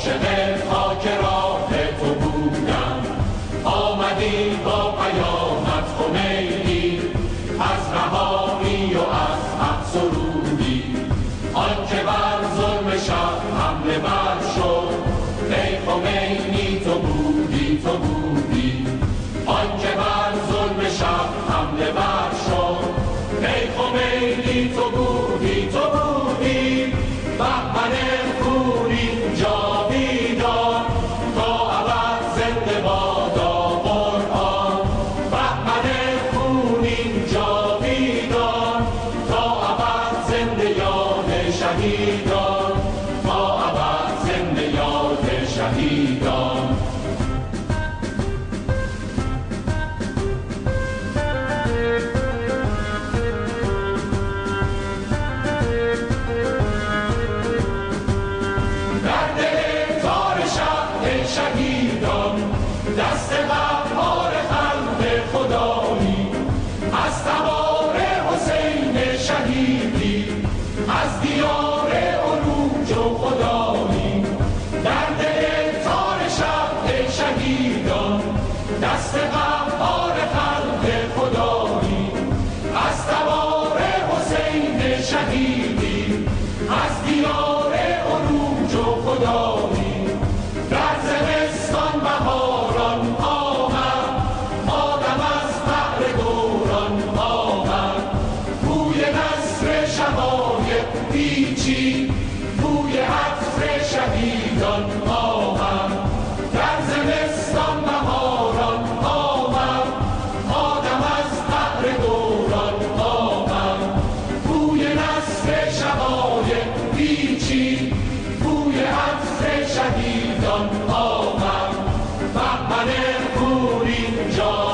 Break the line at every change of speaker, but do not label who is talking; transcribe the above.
عاشق خاک راه تو بودم، آمدی با پیامت خمینی، از رهایی و از حق سرودی. آن که بر ظلم شب حمله بر شد، ای خمینی تو بودی تو بودی. آن که بر ظلم شب حمله بر شد، ای خمینی تو بودی تو بودی. بهمن خونی جاویدان، تا ابد زنده بادا قرآن. بهمن خونی جاویدان، تا ابد زنده یاد شهیدان، تا ابد زنده یاد شهیدان. شهیدان دست قهار خلق خدایی، از تبار حسین شهیدی، از دیار عروج و خدایی. در دل تار شب شهیدان دست قهار خلق خدایی، از تبار حسین شهیدی، از دیار عروج و خدایی. در زمستان بهاران آمد، آدم از بحر دوران آمد. بوی نصر شقایق پیچید، بوی عطر شهیدان آمد. در زمستان بهاران آمد، آدم از بحر دوران آمد. بوی نصر شقایق پیچید، بوی عطر شهیدان آمد. بهمن خونین جا